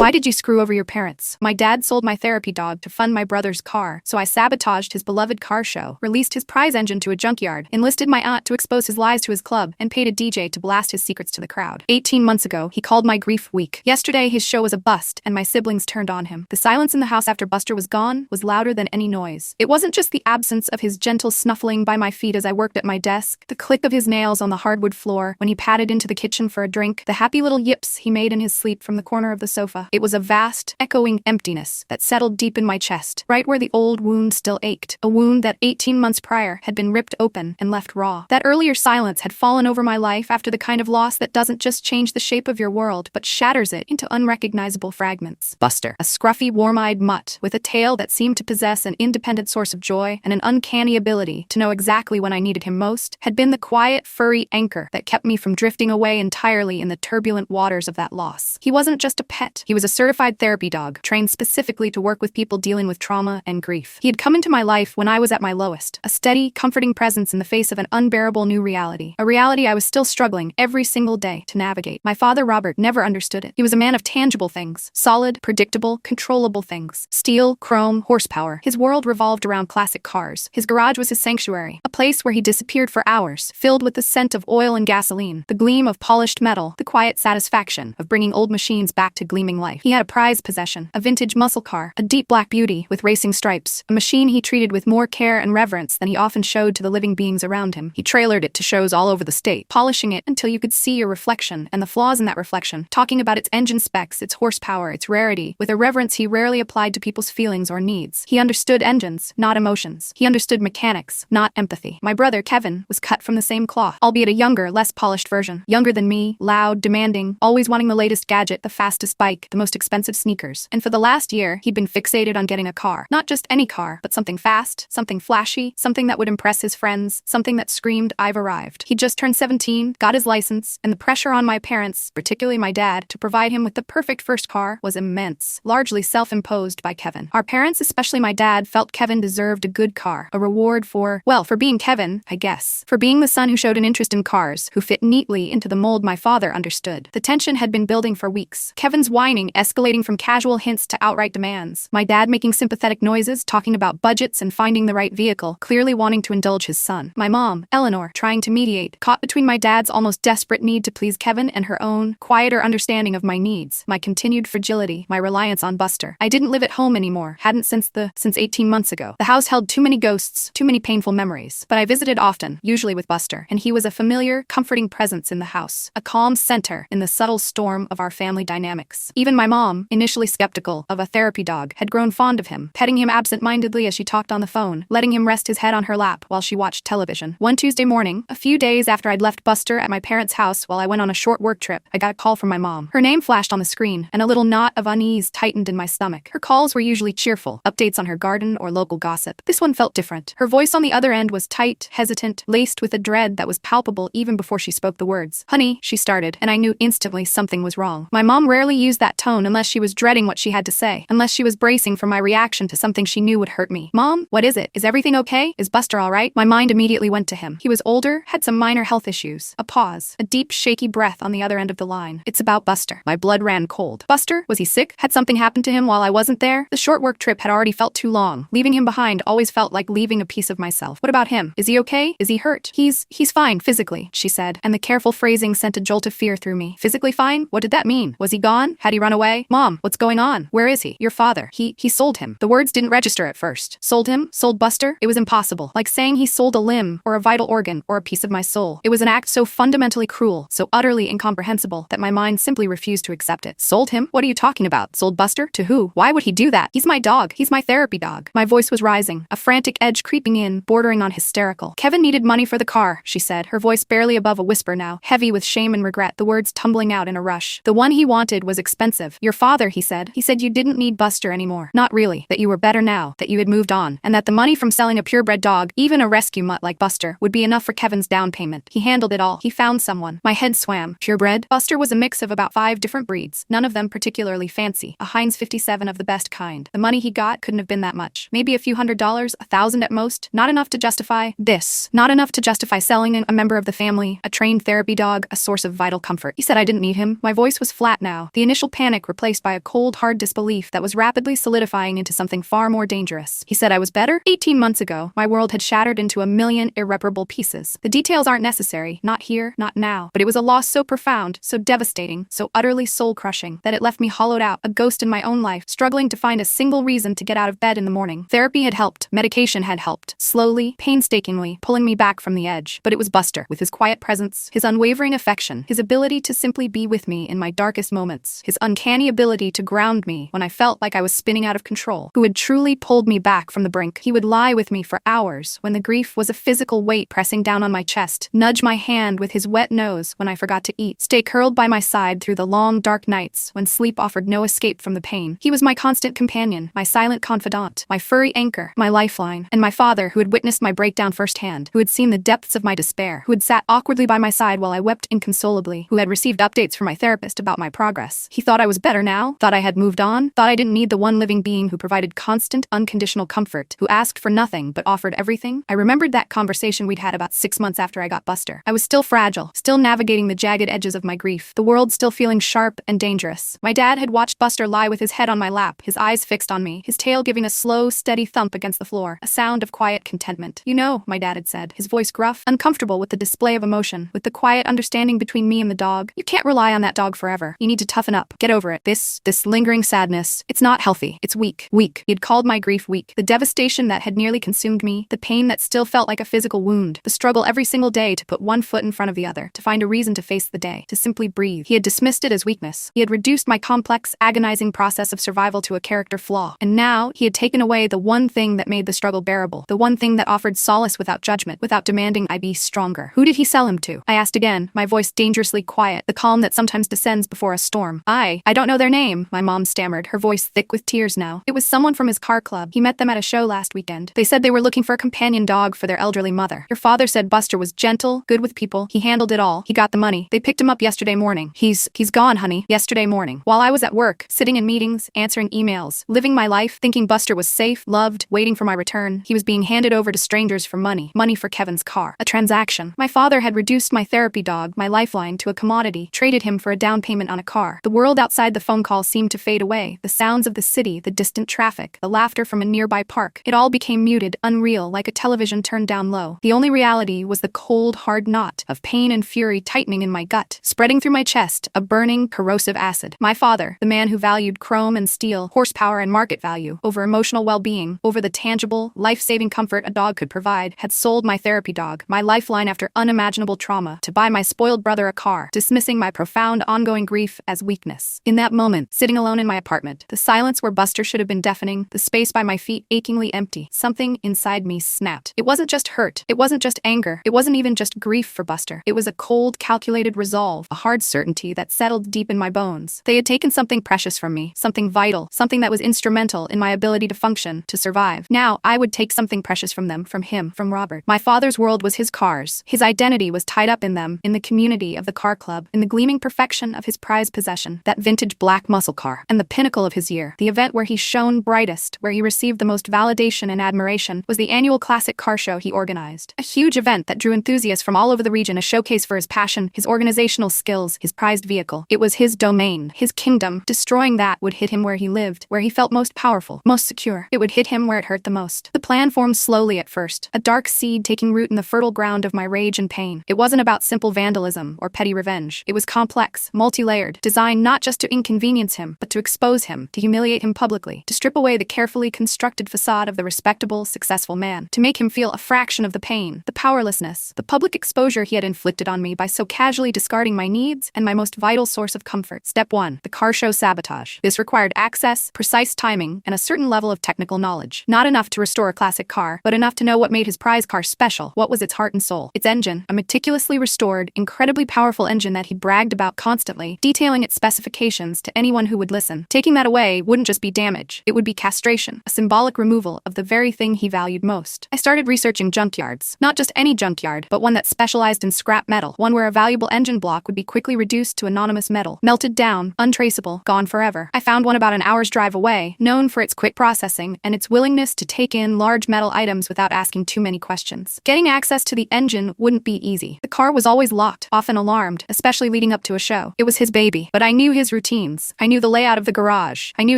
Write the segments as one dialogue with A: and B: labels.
A: Why did you screw over your parents? My dad sold my therapy dog to fund my brother's car, so I sabotaged his beloved car show, released his prize engine to a junkyard, enlisted my aunt to expose his lies to his club, and paid a DJ to blast his secrets to the crowd. 18 months ago, he called my grief weak. Yesterday, his show was a bust, and my siblings turned on him. The silence in the house after Buster was gone was louder than any noise. It wasn't just the absence of his gentle snuffling by my feet as I worked at my desk, the click of his nails on the hardwood floor when he padded into the kitchen for a drink, the happy little yips he made in his sleep from the corner of the sofa. It was a vast, echoing emptiness that settled deep in my chest, right where the old wound still ached, a wound that 18 months prior had been ripped open and left raw. That earlier silence had fallen over my life after the kind of loss that doesn't just change the shape of your world, but shatters it into unrecognizable fragments. Buster, a scruffy, warm-eyed mutt with a tail that seemed to possess an independent source of joy and an uncanny ability to know exactly when I needed him most, had been the quiet, furry anchor that kept me from drifting away entirely in the turbulent waters of that loss. He wasn't just a pet. He was a certified therapy dog, trained specifically to work with people dealing with trauma and grief. He had come into my life when I was at my lowest, a steady, comforting presence in the face of an unbearable new reality, a reality I was still struggling every single day to navigate. My father, Robert, never understood it. He was a man of tangible things, solid, predictable, controllable things. Steel, chrome, horsepower. His world revolved around classic cars. His garage was his sanctuary, a place where he disappeared for hours, filled with the scent of oil and gasoline, the gleam of polished metal, the quiet satisfaction of bringing old machines back to gleaming life. He had a prized possession, a vintage muscle car, a deep black beauty with racing stripes, a machine he treated with more care and reverence than he often showed to the living beings around him. He trailered it to shows all over the state, polishing it until you could see your reflection and the flaws in that reflection, talking about its engine specs, its horsepower, its rarity, with a reverence he rarely applied to people's feelings or needs. He understood engines, not emotions. He understood mechanics, not empathy. My brother, Kevin, was cut from the same cloth, albeit a younger, less polished version. Younger than me, loud, demanding, always wanting the latest gadget, the fastest bike, the most expensive sneakers. And for the last year, he'd been fixated on getting a car. Not just any car, but something fast, something flashy, something that would impress his friends, something that screamed, "I've arrived." He'd just turned 17, got his license, and the pressure on my parents, particularly my dad, to provide him with the perfect first car was immense, largely self-imposed by Kevin. Our parents, especially my dad, felt Kevin deserved a good car, a reward for, well, for being Kevin, I guess. For being the son who showed an interest in cars, who fit neatly into the mold my father understood. The tension had been building for weeks. Kevin's whining escalating from casual hints to outright demands. My dad making sympathetic noises, talking about budgets and finding the right vehicle, clearly wanting to indulge his son. My mom, Eleanor, trying to mediate, caught between my dad's almost desperate need to please Kevin and her own, quieter understanding of my needs, my continued fragility, my reliance on Buster. I didn't live at home anymore, hadn't since 18 months ago. The house held too many ghosts, too many painful memories. But I visited often, usually with Buster, and he was a familiar, comforting presence in the house, a calm center in the subtle storm of our family dynamics. Even my mom, initially skeptical of a therapy dog, had grown fond of him, petting him absent-mindedly as she talked on the phone, letting him rest his head on her lap while she watched television. One Tuesday morning, a few days after I'd left Buster at my parents' house while I went on a short work trip, I got a call from my mom. Her name flashed on the screen, and a little knot of unease tightened in my stomach. Her calls were usually cheerful, updates on her garden or local gossip. This one felt different. Her voice on the other end was tight, hesitant, laced with a dread that was palpable even before she spoke the words. "Honey," she started, and I knew instantly something was wrong. My mom rarely used that tone unless she was dreading what she had to say, unless she was bracing for my reaction to something she knew would hurt me. "Mom, what is it? Is everything okay? Is Buster all right?" My mind immediately went to him. He was older, had some minor health issues. A pause, a deep, shaky breath on the other end of the line. "It's about Buster." My blood ran cold. Buster? Was he sick? Had something happened to him while I wasn't there? The short work trip had already felt too long. Leaving him behind always felt like leaving a piece of myself. "What about him? Is he okay? Is he hurt?" He's fine, physically," she said, and the careful phrasing sent a jolt of fear through me. Physically fine? What did that mean? Was he gone? Had he run away? "Mom, what's going on? Where is he?" "Your father. He sold him." The words didn't register at first. Sold him? Sold Buster? It was impossible. Like saying he sold a limb, or a vital organ, or a piece of my soul. It was an act so fundamentally cruel, so utterly incomprehensible, that my mind simply refused to accept it. "Sold him? What are you talking about? Sold Buster? To who? Why would he do that? He's my dog. He's my therapy dog." My voice was rising, a frantic edge creeping in, bordering on hysterical. "Kevin needed money for the car," she said, her voice barely above a whisper now, heavy with shame and regret, the words tumbling out in a rush. "The one he wanted was expensive. Your father," he said. "He said you didn't need Buster anymore. Not really. That you were better now, that you had moved on, and that the money from selling a purebred dog, even a rescue mutt like Buster, would be enough for Kevin's down payment. He handled it all. He found someone." My head swam. Purebred? Buster was a mix of about 5 different breeds, none of them particularly fancy. A Heinz 57 of the best kind. The money he got couldn't have been that much. Maybe a few $100s, $1,000 at most. Not enough to justify this. Not enough to justify selling a member of the family, a trained therapy dog, a source of vital comfort. He said I didn't need him. My voice was flat now. The initial panic panic replaced by a cold, hard disbelief that was rapidly solidifying into something far more dangerous. He said I was better? 18 months ago, my world had shattered into a million irreparable pieces. The details aren't necessary, not here, not now, but it was a loss so profound, so devastating, so utterly soul-crushing, that it left me hollowed out, a ghost in my own life, struggling to find a single reason to get out of bed in the morning. Therapy had helped, medication had helped, slowly, painstakingly, pulling me back from the edge. But it was Buster, with his quiet presence, his unwavering affection, his ability to simply be with me in my darkest moments, his uncanny ability to ground me when I felt like I was spinning out of control, who had truly pulled me back from the brink. He would lie with me for hours when the grief was a physical weight pressing down on my chest, nudge my hand with his wet nose when I forgot to eat, stay curled by my side through the long, dark nights when sleep offered no escape from the pain. He was my constant companion, my silent confidant, my furry anchor, my lifeline, and my father who had witnessed my breakdown firsthand, who had seen the depths of my despair, who had sat awkwardly by my side while I wept inconsolably, who had received updates from my therapist about my progress. He thought I was better now, thought I had moved on, thought I didn't need the one living being who provided constant, unconditional comfort, who asked for nothing but offered everything. I remembered that conversation we'd had about 6 months after I got Buster. I was still fragile, still navigating the jagged edges of my grief, the world still feeling sharp and dangerous. My dad had watched Buster lie with his head on my lap, his eyes fixed on me, his tail giving a slow, steady thump against the floor, a sound of quiet contentment. "You know," my dad had said, his voice gruff, uncomfortable with the display of emotion, with the quiet understanding between me and the dog, "you can't rely on that dog forever. You need to toughen up. Get over it. This lingering sadness, it's not healthy. It's weak. Weak." He had called my grief weak. The devastation that had nearly consumed me, the pain that still felt like a physical wound, the struggle every single day to put one foot in front of the other, to find a reason to face the day, to simply breathe. He had dismissed it as weakness. He had reduced my complex, agonizing process of survival to a character flaw. And now, he had taken away the one thing that made the struggle bearable, the one thing that offered solace without judgment, without demanding I be stronger. Who did he sell him to? I asked again, my voice dangerously quiet, the calm that sometimes descends before a storm. I don't know their name," my mom stammered, her voice thick with tears now. "It was someone from his car club. He met them at a show last weekend. They said they were looking for a companion dog for their elderly mother. Your father said Buster was gentle, good with people. He handled it all. He got the money. They picked him up yesterday morning. He's gone, honey. Yesterday morning. While I was at work, sitting in meetings, answering emails, living my life, thinking Buster was safe, loved, waiting for my return, he was being handed over to strangers for money. Money for Kevin's car. A transaction. My father had reduced my therapy dog, my lifeline, to a commodity, traded him for a down payment on a car. The world outside the phone call seemed to fade away. The sounds of the city, the distant traffic, the laughter from a nearby park. It all became muted, unreal, like a television turned down low. The only reality was the cold, hard knot of pain and fury tightening in my gut, spreading through my chest, a burning, corrosive acid. My father, the man who valued chrome and steel, horsepower and market value, over emotional well-being, over the tangible, life-saving comfort a dog could provide, had sold my therapy dog, my lifeline after unimaginable trauma, to buy my spoiled brother a car, dismissing my profound, ongoing grief as weakness. In that moment, sitting alone in my apartment, the silence where Buster should have been deafening, the space by my feet achingly empty, something inside me snapped. It wasn't just hurt. It wasn't just anger. It wasn't even just grief for Buster. It was a cold, calculated resolve, a hard certainty that settled deep in my bones. They had taken something precious from me, something vital, something that was instrumental in my ability to function, to survive. Now, I would take something precious from them, from him, from Robert. My father's world was his cars. His identity was tied up in them, in the community of the car club, in the gleaming perfection of his prized possession, that vintage black muscle car. And the pinnacle of his year, the event where he shone brightest, where he received the most validation and admiration, was the annual classic car show he organized. A huge event that drew enthusiasts from all over the region, a showcase for his passion, his organizational skills, his prized vehicle. It was his domain, his kingdom. Destroying that would hit him where he lived, where he felt most powerful, most secure. It would hit him where it hurt the most. The plan formed slowly at first, a dark seed taking root in the fertile ground of my rage and pain. It wasn't about simple vandalism or petty revenge. It was complex, multi-layered, designed not just to inconvenience him, but to expose him, to humiliate him publicly, to strip away the carefully constructed facade of the respectable, successful man, to make him feel a fraction of the pain, the powerlessness, the public exposure he had inflicted on me by so casually discarding my needs and my most vital source of comfort. Step 1. The car show sabotage. This required access, precise timing, and a certain level of technical knowledge. Not enough to restore a classic car, but enough to know what made his prize car special, what was its heart and soul. Its engine, a meticulously restored, incredibly powerful engine that he bragged about constantly, detailing its specifications to anyone who would listen. Taking that away wouldn't just be damage, it would be castration, a symbolic removal of the very thing he valued most. I started researching junkyards. Not just any junkyard, but one that specialized in scrap metal, one where a valuable engine block would be quickly reduced to anonymous metal, melted down, untraceable, gone forever. I found one about an hour's drive away, known for its quick processing and its willingness to take in large metal items without asking too many questions. Getting access to the engine wouldn't be easy. The car was always locked, often alarmed, especially leading up to a show. It was his baby, but I knew his routines. I knew the layout of the garage. I knew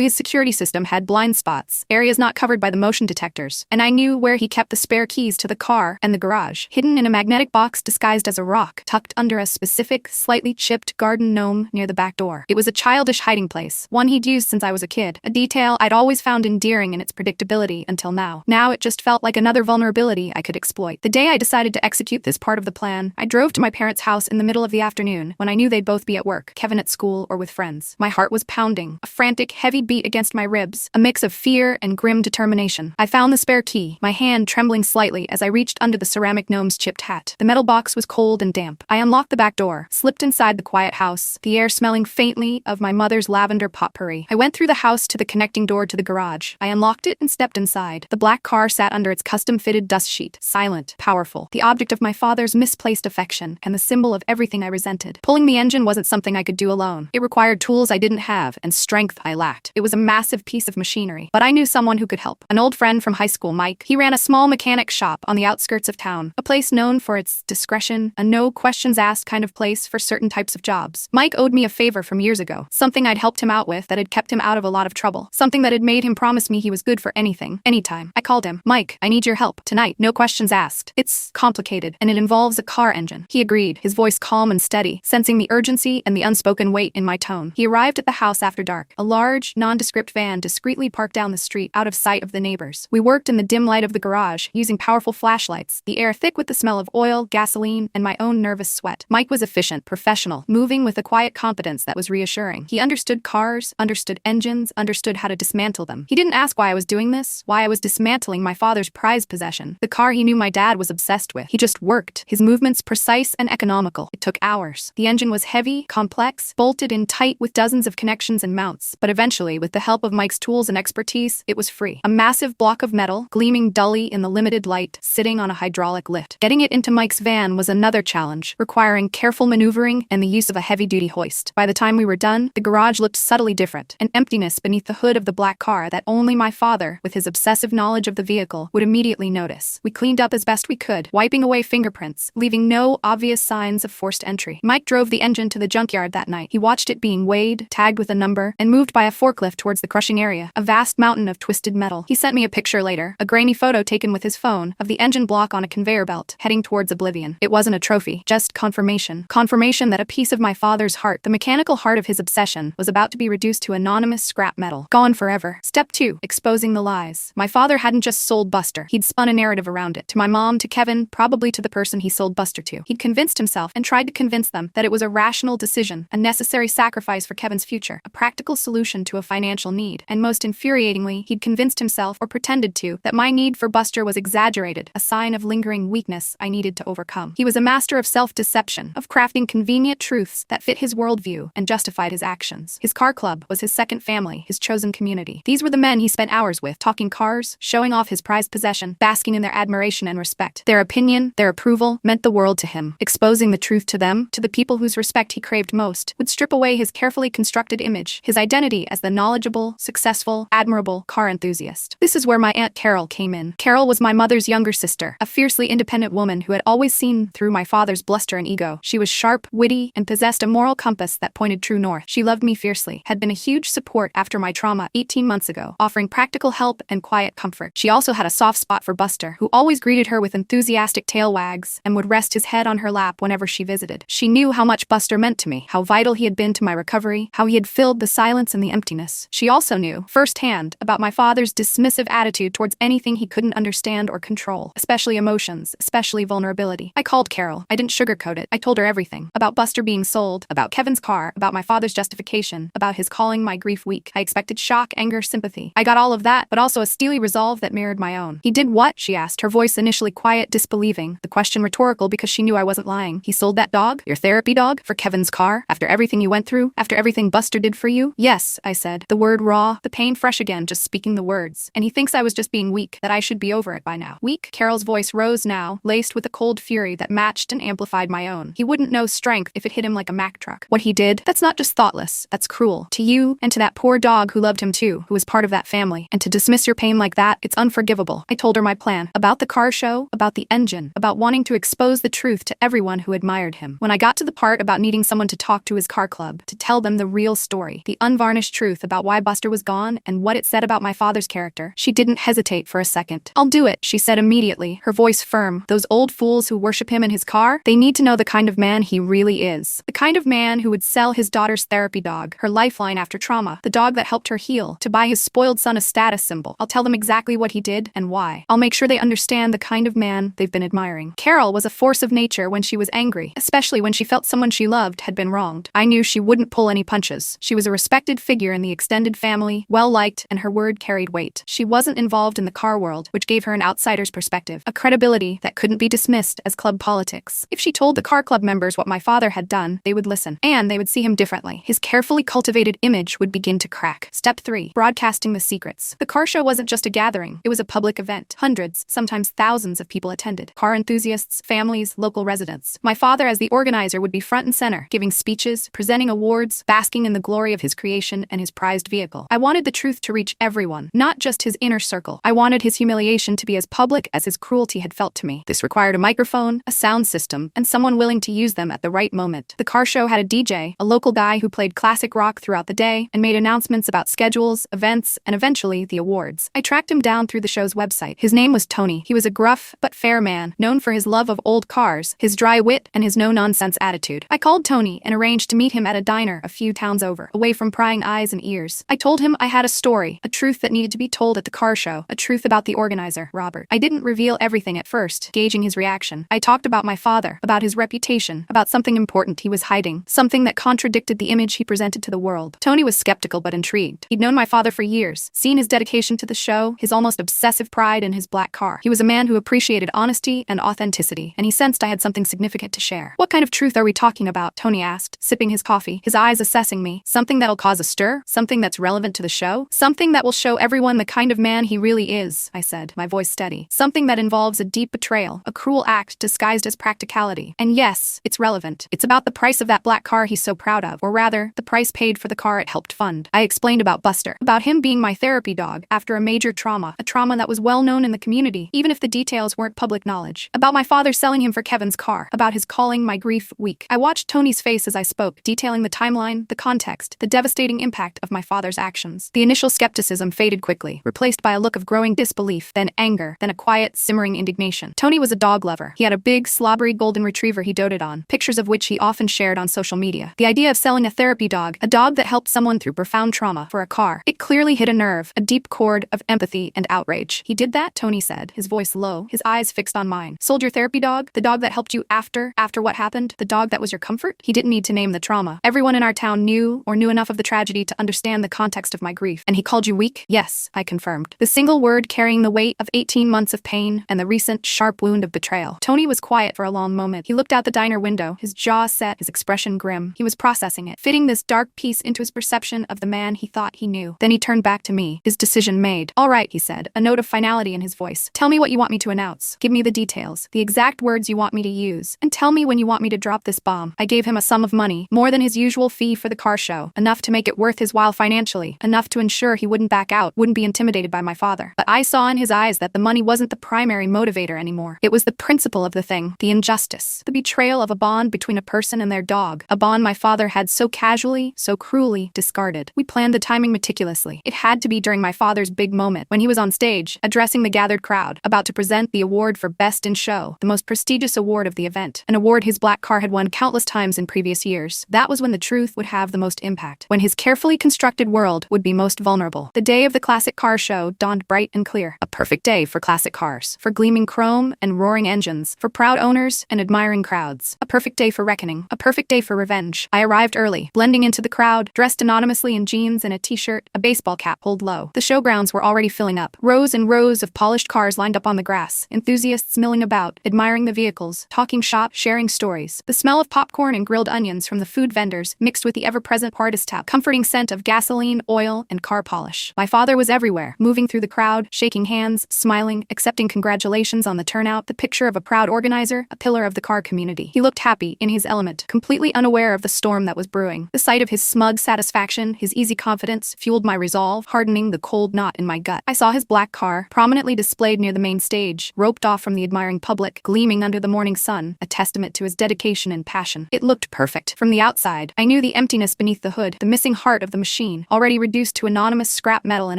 A: his security system had blind spots, areas not covered by the motion detectors. And I knew where he kept the spare keys to the car and the garage, hidden in a magnetic box disguised as a rock, tucked under a specific, slightly chipped garden gnome near the back door. It was a childish hiding place, one he'd used since I was a kid, a detail I'd always found endearing in its predictability until now. Now it just felt like another vulnerability I could exploit. The day I decided to execute this part of the plan, I drove to my parents' house in the middle of the afternoon when I knew they'd both be at work, Kevin at school or with friends. My heart was pounding, a frantic, heavy beat against my ribs, a mix of fear and grim determination. I found the spare key, my hand trembling slightly as I reached under the ceramic gnome's chipped hat. The metal box was cold and damp. I unlocked the back door, slipped inside the quiet house, the air smelling faintly of my mother's lavender potpourri. I went through the house to the connecting door to the garage. I unlocked it and stepped inside. The black car sat under its custom-fitted dust sheet, silent, powerful, the object of my father's misplaced affection and the symbol of everything I resented. Pulling the engine wasn't something I could do alone. It required tools I didn't have and strength I lacked. It was a massive piece of machinery, but I knew someone who could help. An old friend from high school, Mike. He ran a small mechanic shop on the outskirts of town, a place known for its discretion, a no-questions-asked kind of place for certain types of jobs. Mike owed me a favor from years ago, something I'd helped him out with that had kept him out of a lot of trouble, something that had made him promise me he was good for anything, anytime. I called him. Mike, I need your help. Tonight, no questions asked. It's complicated, and it involves a car engine. He agreed, his voice calm and steady, sensing the urgency and the unspoken weight in my tone. He arrived at the house after dark, a large, nondescript van discreetly parked down the street, out of sight of the neighbors. We worked in the dim light of the garage, using powerful flashlights, the air thick with the smell of oil, gasoline, and my own nervous sweat. Mike was efficient, professional, moving with a quiet competence that was reassuring. He understood cars, understood engines, understood how to dismantle them. He didn't ask why I was doing this, why I was dismantling my father's prized possession, the car he knew my dad was obsessed with. He just worked, his movements precise and economical. It took hours. The engine was heavy, complex, bolted in tight with dozens of connections and mounts, but eventually, with the help of Mike's tools and expertise, it was free. A massive block of metal, gleaming dully in the limited light, sitting on a hydraulic lift. Getting it into Mike's van was another challenge, requiring careful maneuvering and the use of a heavy-duty hoist. By the time we were done, the garage looked subtly different, an emptiness beneath the hood of the black car that only my father, with his obsessive knowledge of the vehicle, would immediately notice. We cleaned up as best we could, wiping away fingerprints, leaving no obvious signs of forced entry. Mike drove the engine to the junkyard that night. He watched it being weighed, tagged with a number, and moved by a forklift towards the crushing area, a vast mountain of twisted metal. He sent me a picture later, a grainy photo taken with his phone, of the engine block on a conveyor belt, heading towards oblivion. It wasn't a trophy, just confirmation. Confirmation that a piece of my father's heart, the mechanical heart of his obsession, was about to be reduced to anonymous scrap metal. Gone forever. Step 2. Exposing the lies. My father hadn't just sold Buster. He'd spun a narrative around it. To my mom, to Kevin, probably to the person he sold Buster to. He'd convinced himself and tried to convince them that it was a rational decision, a necessary sacrifice for Kevin's future, a practical solution to a financial need. And most infuriatingly, he'd convinced himself, or pretended to, that my need for Buster was exaggerated, a sign of lingering weakness I needed to overcome. He was a master of self-deception, of crafting convenient truths that fit his worldview and justified his actions. His car club was his second family, his chosen community. These were the men he spent hours with, talking cars, showing off his prized possession, basking in their admiration and respect. Their opinion, their approval, meant the world to him. Exposing the truth to them, to the people whose respect he craved most, would strip away his carefully constructed image, his identity as the knowledgeable, successful, admirable car enthusiast. This is where my Aunt Carol came in. Carol was my mother's younger sister, a fiercely independent woman who had always seen through my father's bluster and ego. She was sharp, witty, and possessed a moral compass that pointed true north. She loved me fiercely, had been a huge support after my trauma 18 months ago, offering practical help and quiet comfort. She also had a soft spot for Buster, who always greeted her with enthusiastic tail wags and would rest his head on her lap whenever she visited. She knew how much Buster meant to me, how vital he had been to my recovery, how he had filled the silence and the emptiness. She also knew, firsthand, about my father's dismissive attitude towards anything he couldn't understand or control, especially emotions, especially vulnerability. I called Carol. I didn't sugarcoat it. I told her everything. About Buster being sold, about Kevin's car, about my father's justification, about his calling my grief weak. I expected shock, anger, sympathy. I got all of that, but also a steely resolve that mirrored my own. He did what? She asked, her voice initially quiet, disbelieving, the question rhetorical because she knew I wasn't lying. He sold that dog? Your therapy dog? For Kevin's car? After everything you went through? After everything Buster did for you? Yes, I said, the word raw, the pain fresh again, just speaking the words. And he thinks I was just being weak, that I should be over it by now. Weak? Carol's voice rose now, laced with a cold fury that matched and amplified my own. He wouldn't know strength if it hit him like a Mack truck. What he did, that's not just thoughtless, that's cruel. To you, and to that poor dog who loved him too, who was part of that family. And to dismiss your pain like that, it's unforgivable. I told her my plan. About the car show, about the engine, about wanting to expose the truth to everyone who admired him. When I got to the part about needing someone to talk to his car club, to tell tell them the real story, the unvarnished truth about why Buster was gone and what it said about my father's character. She didn't hesitate for a second. "I'll do it," she said immediately, her voice firm. "Those old fools who worship him in his car, they need to know the kind of man he really is. The kind of man who would sell his daughter's therapy dog, her lifeline after trauma, the dog that helped her heal, to buy his spoiled son a status symbol. I'll tell them exactly what he did and why. I'll make sure they understand the kind of man they've been admiring." Carol was a force of nature when she was angry, especially when she felt someone she loved had been wronged. I knew she wouldn't pull any punches. She was a respected figure in the extended family, well-liked, and her word carried weight. She wasn't involved in the car world, which gave her an outsider's perspective, a credibility that couldn't be dismissed as club politics. If she told the car club members what my father had done, they would listen, and they would see him differently. His carefully cultivated image would begin to crack. Step 3. Broadcasting the secrets. The car show wasn't just a gathering, it was a public event. Hundreds, sometimes thousands of people attended. Car enthusiasts, families, local residents. My father, as the organizer, would be front and center, giving speeches, presenting awards, basking in the glory of his creation and his prized vehicle. I wanted the truth to reach everyone, not just his inner circle. I wanted his humiliation to be as public as his cruelty had felt to me. This required a microphone, a sound system, and someone willing to use them at the right moment. The car show had a DJ, a local guy who played classic rock throughout the day and made announcements about schedules, events, and eventually the awards. I tracked him down through the show's website. His name was Tony. He was a gruff but fair man, known for his love of old cars, his dry wit, and his no-nonsense attitude. I called Tony and arranged to meet him at a diner a few towns over, away from prying eyes and ears. I told him I had a story, a truth that needed to be told at the car show, a truth about the organizer, Robert. I didn't reveal everything at first, gauging his reaction. I talked about my father, about his reputation, about something important he was hiding, something that contradicted the image he presented to the world. Tony was skeptical but intrigued. He'd known my father for years, seen his dedication to the show, his almost obsessive pride in his black car. He was a man who appreciated honesty and authenticity, and he sensed I had something significant to share. "What kind of truth are we talking about?" Tony asked, sipping his coffee, his eyes assessing me. "Something that'll cause a stir? Something that's relevant to the show? Something that will show everyone the kind of man he really is," I said, my voice steady. "Something that involves a deep betrayal, a cruel act disguised as practicality. And yes, it's relevant. It's about the price of that black car he's so proud of, or rather, the price paid for the car it helped fund." I explained about Buster, about him being my therapy dog after a major trauma, a trauma that was well known in the community, even if the details weren't public knowledge, about my father selling him for Kevin's car, about his calling my grief weak. I watched Tony's face as I spoke, detailing the timeline, the context, the devastating impact of my father's actions. The initial skepticism faded quickly, replaced by a look of growing disbelief, then anger, then a quiet, simmering indignation. Tony was a dog lover. He had a big, slobbery golden retriever he doted on, pictures of which he often shared on social media. The idea of selling a therapy dog, a dog that helped someone through profound trauma, for a car, it clearly hit a nerve, a deep chord of empathy and outrage. "He did that?" Tony said, his voice low, his eyes fixed on mine. "Sold your therapy dog? The dog that helped you after what happened? The dog that was your comfort?" He didn't need to name the trauma. Everyone in our town knew enough of the tragedy to understand the context of my grief. "And he called you weak?" "Yes," I confirmed, the single word carrying the weight of 18 months of pain and the recent, sharp wound of betrayal. Tony was quiet for a long moment. He looked out the diner window, his jaw set, his expression grim. He was processing it, fitting this dark piece into his perception of the man he thought he knew. Then he turned back to me, his decision made. "All right," he said, a note of finality in his voice. "Tell me what you want me to announce. Give me the details, the exact words you want me to use, and tell me when you want me to drop this bomb." I gave him a sum of money, more than his usual fee for the car show, enough to make it worth his while financially, enough to ensure he wouldn't back out, wouldn't be intimidated by my father. But I saw in his eyes that the money wasn't the primary motivator anymore. It was the principle of the thing, the injustice, the betrayal of a bond between a person and their dog, a bond my father had so casually, so cruelly discarded. We planned the timing meticulously. It had to be during my father's big moment, when he was on stage, addressing the gathered crowd, about to present the award for Best in Show, the most prestigious award of the event, an award his black car had won countless times in previous years. That was when the truth would have the most impact, when his carefully constructed world would be most vulnerable. The day of the classic car show dawned bright and clear. A perfect day for classic cars, for gleaming chrome and roaring engines, for proud owners and admiring crowds. A perfect day for reckoning, a perfect day for revenge. I arrived early, blending into the crowd, dressed anonymously in jeans and a t-shirt, a baseball cap pulled low. The showgrounds were already filling up. Rows and rows of polished cars lined up on the grass, enthusiasts milling about, admiring the vehicles, talking shop, sharing stories. The smell of popcorn and grilled onions from the food vendors mixed with the ever-present artist tap, comforting scent of gasoline, oil, and car polish. My father was everywhere, moving through the crowd, shaking hands, smiling, accepting congratulations on the turnout, the picture of a proud organizer, a pillar of the car community. He looked happy, in his element, completely unaware of the storm that was brewing. The sight of his smug satisfaction, his easy confidence, fueled my resolve, hardening the cold knot in my gut. I saw his black car, prominently displayed near the main stage, roped off from the admiring public, gleaming under the morning sun, a testament to his dedication and passion. It looked perfect. From the outside, I knew the emptiness beneath the hood, the missing heart of the machine, already reduced to anonymous scrap metal in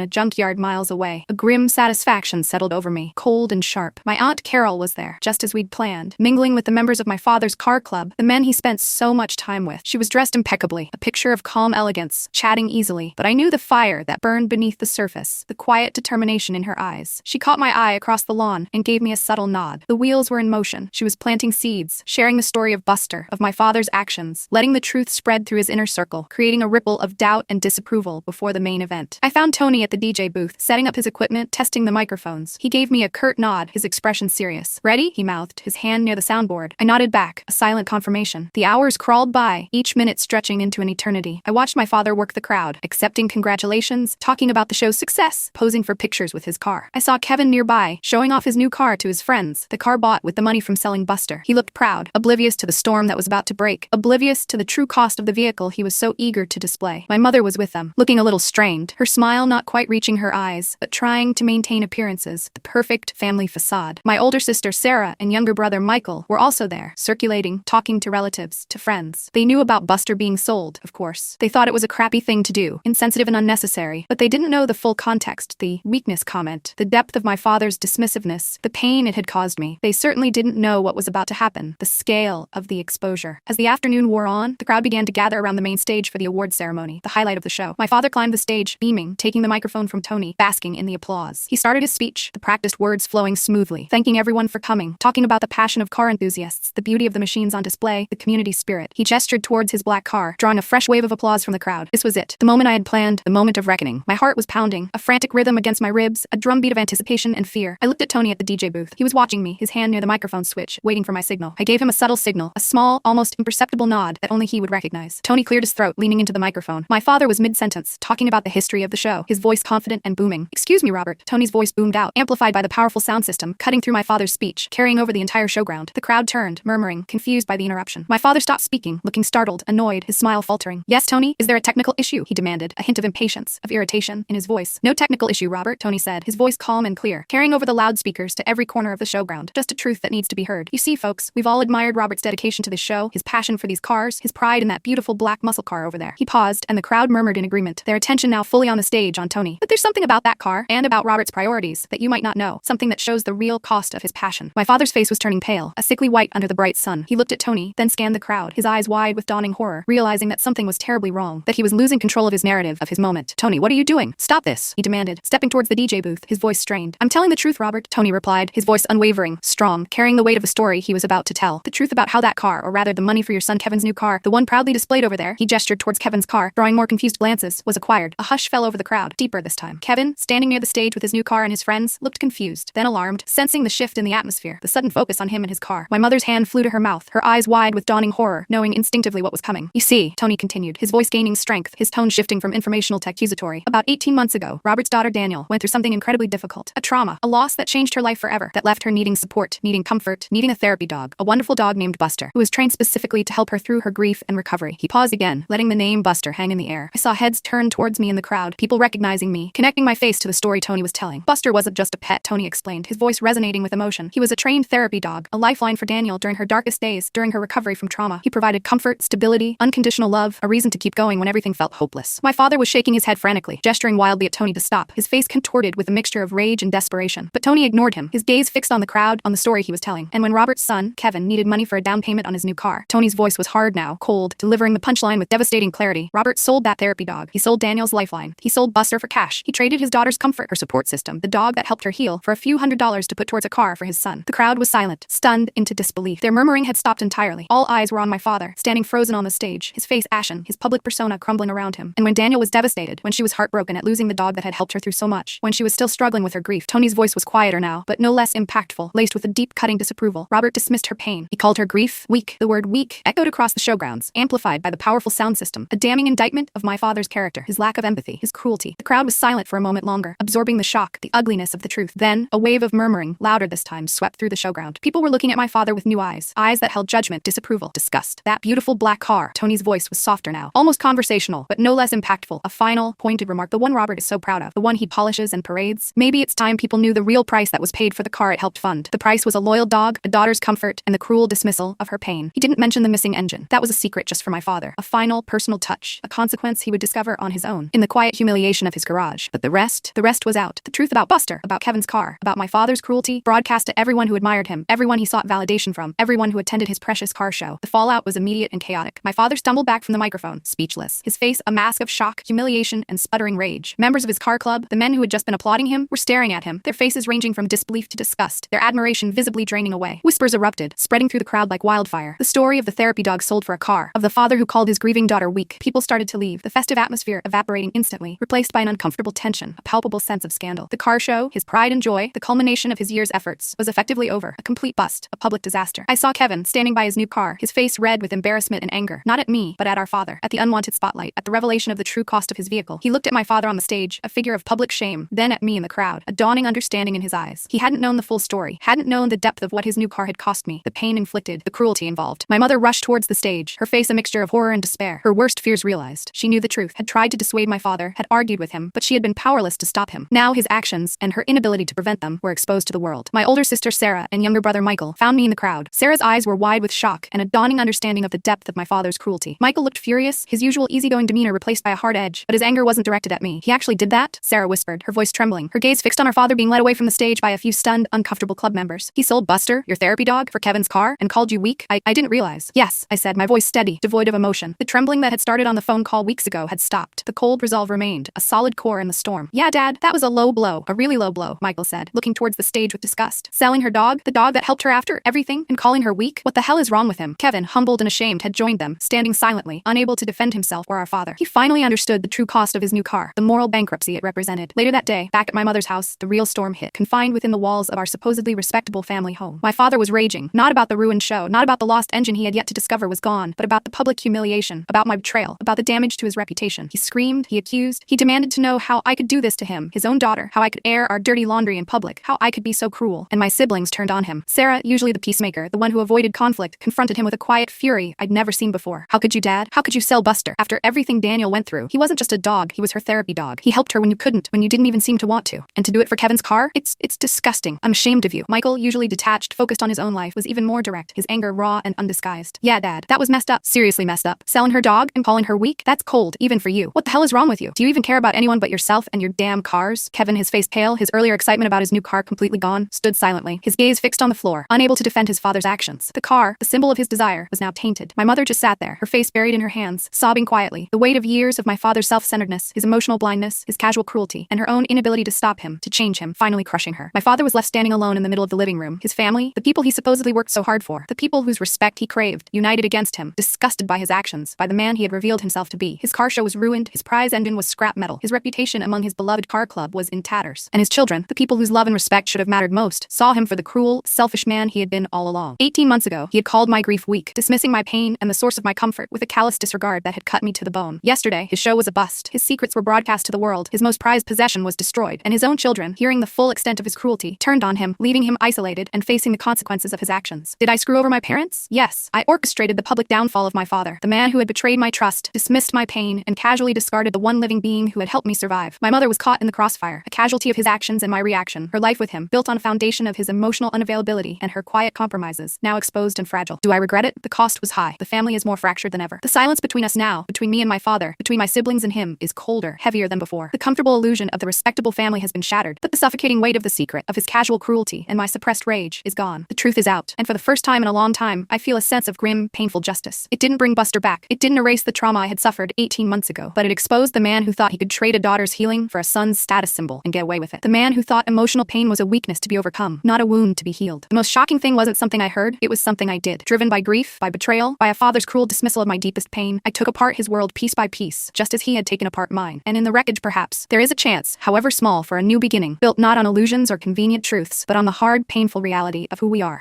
A: a junkyard miles away. A grim satisfaction settled over me, cold and sharp. My Aunt Carol was there, just as we'd planned, mingling with the members of my father's car club, the men he spent so much time with. She was dressed impeccably, a picture of calm elegance, chatting easily, but I knew the fire that burned beneath the surface, the quiet determination in her eyes. She caught my eye across the lawn and gave me a subtle nod. The wheels were in motion. She was planting seeds, sharing the story of Buster, of my father's actions, letting the truth spread through his inner circle, creating a ripple of doubt and disapproval before the main event. I found Tony at the DJ booth, setting up his equipment, testing the microphones. He gave me a curt nod, his expression serious. "Ready?" he mouthed, his hand near the soundboard. I nodded back, a silent confirmation. The hours crawled by, each minute stretching into an eternity. I watched my father work the crowd, accepting congratulations, talking about the show's success, posing for pictures with his car. I saw Kevin nearby, showing off his new car to his friends, the car bought with the money from selling Buster. He looked proud, oblivious to the storm that was about to break, oblivious to the true cost of the vehicle he was so eager to display. My mother was with them, looking a little strained, her smile not quite reaching her eyes, but trying to maintain appearances, the perfect family facade. My older sister Sarah and younger brother Michael were also there, circulating, talking to relatives, to friends. They knew about Buster being sold, of course. They thought it was a crappy thing to do, insensitive and unnecessary, but they didn't know the full context, the weakness comment, the depth of my father's dismissiveness, the pain it had caused me. They certainly didn't know what was about to happen, the scale of the exposure. As the afternoon wore on, the crowd began to gather around the main stage for the awards ceremony, the highlight of the show. My father climbed the stage, beaming, taking the microphone from Tony, basking in the applause. He started his speech, the practiced words flowing smoothly, thanking everyone for coming, talking about the passion of car enthusiasts, the beauty of the machines on display, the community spirit. He gestured towards his black car, drawing a fresh wave of applause from the crowd. This was it, the moment I had planned, the moment of reckoning. My heart was pounding, a frantic rhythm against my ribs, a drumbeat of anticipation and fear. I looked at Tony at the DJ booth. He was watching me, his hand near the microphone switch, waiting for my signal. I gave him a subtle signal, a small, almost imperceptible nod that only he would recognize. Tony cleared his throat, leaning into the microphone. My father was mid-sentence, talking about the history of the show, his voice confident and booming. "Excuse me, Robert." Tony's voice boomed out, amplified by the powerful sound system, cutting through my father's speech, carrying over the entire showground. The crowd turned, murmuring, confused by the interruption. My father stopped speaking, looking startled, annoyed, his smile faltering. "Yes, Tony? Is there a technical issue?" he demanded, a hint of impatience, of irritation, in his voice. "No technical issue, Robert," Tony said, his voice calm and clear, carrying over the loudspeakers to every corner of the showground. "Just a truth that needs to be heard. You see, folks, we've all admired Robert's dedication to this show, his passion for these cars, his pride in that beautiful black muscle car over there." He paused, and the crowd murmured in agreement, their attention now fully on the stage on Tony. "But there's something about that car, and about Robert's priorities, that you might not know, something that shows the real cost of his passion." My father's face was turning pale, a sickly white under the bright sun. He looked at Tony, then scanned the crowd, his eyes wide with dawning horror, realizing that something was terribly wrong, that he was losing control of his narrative, of his moment. "Tony, what are you doing? Stop this," he demanded, stepping towards the DJ booth, his voice strained. "I'm telling the truth, Robert," Tony replied, his voice unwavering, strong, carrying the weight of a story he was about to tell. "The truth about how that car, or rather the money for your son Kevin's new car, the one proudly displayed over there," he gestured towards Kevin's car, drawing more confused glances, "was acquired." A hush fell over the crowd, deeper this time. Kevin, standing near the stage with his new car and his friends, looked confused, then alarmed, sensing the shift in the atmosphere, the sudden focus on him and his car. My mother's hand flew to her mouth, her eyes wide with dawning horror, knowing instinctively what was coming. "You see," Tony continued, his voice gaining strength, his tone shifting from informational to accusatory. "About 18 months ago, Robert's daughter Daniel went through something incredibly difficult. A trauma, a loss that changed her life forever, that left her needing support, needing comfort, needing a therapy dog, a wonderful dog named Buster, who was trained specifically to help her through her grief and recovery." He paused again, letting the name Buster hang in the air. I saw heads turn towards me in the crowd, people recognizing me, connecting my face to the story Tony was telling. "Buster wasn't just a pet," Tony explained, his voice resonating with emotion. "He was a trained therapy dog, a lifeline for Daniel during her darkest days, during her recovery from trauma. He provided comfort, stability, unconditional love, a reason to keep going when everything felt hopeless." My father was shaking his head frantically, gesturing wildly at Tony to stop, his face contorted with a mixture of rage and desperation. But Tony ignored him, his gaze fixed on the crowd, on the story he was telling. "And when Robert's son, Kevin, needed money for a down payment on his new car," Tony's voice was hard now, cold, delivering the punchline with devastating clarity. "Robert sold that therapy dog. He sold Daniel's lifeline. He sold Buster for cash. He traded his daughter's comfort, her support system, the dog that helped her heal, for a few $100s to put towards a car for his son." The crowd was silent, stunned into disbelief. Their murmuring had stopped entirely. All eyes were on my father, standing frozen on the stage, his face ashen, his public persona crumbling around him. And when Daniel was devastated, when she was heartbroken at losing the dog that had helped her through so much, when she was still struggling with her grief, Tony's voice was quieter now, but no less impactful, laced with a deep cutting disapproval. Robert dismissed her pain. He called her grief weak. The word weak echoed across the showgrounds, amplified by the powerful sound system, a damning indictment of my father's character, his lack of empathy, his cruelty. The crowd was silent for a moment longer, absorbing the shock, the ugliness of the truth. Then, a wave of murmuring, louder this time, swept through the showground. People were looking at my father with new eyes, eyes that held judgment, disapproval, disgust. "That beautiful black car," Tony's voice was softer now, almost conversational, but no less impactful, a final, pointed remark, "the one Robert is so proud of, the one he polishes and parades. Maybe it's time people knew the real price that was paid for the car it helped fund. The price was a loyal dog, a daughter's comfort, and the cruel dismissal of her pain." He didn't mention the missing engine. That was a secret just for my father, a final, personal touch, a consequence he would discover on his own, in the quiet humiliation of his garage. But the rest was out. The truth about Buster, about Kevin's car, about my father's cruelty, broadcast to everyone who admired him, everyone he sought validation from, everyone who attended his precious car show. The fallout was immediate and chaotic. My father stumbled back from the microphone, speechless, his face a mask of shock, humiliation, and sputtering rage. Members of his car club, the men who had just been applauding him, were staring at him, their faces ranging from disbelief to disgust, their admiration visibly draining away. Whispers erupted, spreading through the crowd like wildfire. The story of the therapy dog sold for a car, of the father who called his grieving daughter weak. People started to leave, the festive atmosphere evaporating instantly, replaced by an uncomfortable tension, a palpable sense of scandal. The car show, his pride and joy, the culmination of his year's efforts, was effectively over, a complete bust, a public disaster. I saw Kevin standing by his new car, his face red with embarrassment and anger, not at me, but at our father, at the unwanted spotlight, at the revelation of the true cost of his vehicle. He looked at my father on the stage, a figure of public shame, then at me in the crowd, a dawning understanding in his eyes. He hadn't known the full story, hadn't known the depth of what his new car had cost me, the pain inflicted, the cruelty involved. My mother rushed towards the stage, her face a mixture of horror and despair, her worst fears realized. She knew the truth, had tried to dissuade my father, had argued with him, but she had been powerless to stop him. Now his actions, and her inability to prevent them, were exposed to the world. My older sister Sarah and younger brother Michael found me in the crowd. Sarah's eyes were wide with shock and a dawning understanding of the depth of my father's cruelty. Michael looked furious, his usual easygoing demeanor replaced by a hard edge, but his anger wasn't directed at me. He actually did that? Sarah whispered, her voice trembling, her gaze fixed on our father being led away from the stage by a few stunned, uncomfortable club members. He sold Buster, your therapy dog, for Kevin's car, and called you weak? I didn't realize. Yes, I said, my voice steady, devoid of emotion. The trembling that had started on the phone call weeks ago had stopped. The cold resolve remained, a solid core in the storm. Yeah, Dad, that was a low blow, a really low blow, Michael said, looking towards the stage with disgust. Selling her dog, the dog that helped her after everything, and calling her weak? What the hell is wrong with him? Kevin, humbled and ashamed, had joined them, standing silently, unable to defend himself or our father. He finally understood the true cost of his new car, the moral bankruptcy it represented. Later that day, back at my mother's house, the real storm hit, confined within the walls of our supposedly respectable family home. My father was raging, not about the ruined show, not about the lost engine he had yet to discover was gone, but about the public humiliation, about my betrayal, about the damage to his reputation. He screamed, he accused, he demanded to know how I could do this to him, his own daughter, how I could air our dirty laundry in public, how I could be so cruel. And my siblings turned on him. Sarah, usually the peacemaker, the one who avoided conflict, confronted him with a quiet fury I'd never seen before. How could you, Dad? How could you sell Buster? After everything Daniel went through, he wasn't just a dog, he was her therapy dog. He helped her when you couldn't, when you didn't even seem to want to. And to do it for Kevin's car? It's disgusting. I'm ashamed of you. Michael, usually detached, focused on his own life, was even more direct, his anger raw and undisguised. Yeah, Dad, that was messed up. Seriously messed up. Selling her dog and calling her weak? That's cold, even for you. What the hell is wrong with you? Do you even care about anyone but yourself and your damn cars? Kevin, his face pale, his earlier excitement about his new car completely gone, stood silently, his gaze fixed on the floor, unable to defend his father's actions. The car, the symbol of his desire, was now tainted. My mother just sat there, her face buried in her hands, sobbing quietly, the weight of years of my father's self-centeredness, his emotional blindness, his casual cruelty, and her own inability to stop him, to change him, finally crushing her. My father was left standing alone in the middle of the living room. His family, the people he supposedly worked so hard for, the people whose respect he craved, united against him, disgusted by his actions, by the man he had revealed himself to be. His car show was ruined, his prize engine was scrap metal, his reputation among his beloved car club was in tatters. And his children, the people whose love and respect should have mattered most, saw him for the cruel, selfish man he had been all along. 18 months ago, he had called my grief weak, dismissing my pain and the source of my comfort with a callous disregard that had cut me to the bone. Yesterday, his show was a bust, his secrets were broadcast to the world, his most prized possession was destroyed, and his own children, hearing the full extent of his cruelty, turned on him, leaving him isolated and facing the consequences of his actions. Did I screw over my parents? Yes. I orchestrated the public downfall of my father, the man who had betrayed my trust, dismissed my pain, and casually discarded the one living being who had helped me survive. My mother was caught in the crossfire, a casualty of his actions and my reaction, her life with him, built on a foundation of his emotional unavailability and her quiet compromises, now exposed and fragile. Do I regret it? The cost was high. The family is more fractured than ever. The silence between us now, between me and my father, between my siblings and him, is colder, heavier than before. The comfortable illusion of the respectable family has been shattered, but the suffocating weight of the secret, of his casual cruelty, and my suppressed rage, is gone. The truth is out, and for the first time in a long time, I feel a sense of grim, painful justice. It didn't bring Buster back. It didn't erase the trauma I had suffered 18 months ago, but it exposed the man who thought he could trade a daughter's healing for a son's status symbol and get away with it. The man who thought emotional pain was a weakness to be overcome, not a wound to be healed. The most shocking thing wasn't something I heard, it was something I did. Driven by grief, by betrayal, by a father's cruel dismissal of my deepest pain, I took apart his world piece by piece, just as he had taken apart mine. And in the wreckage, perhaps, there is a chance, however small, for a new beginning, built not on illusions or convenient truths, but on the hard, painful reality of who we are.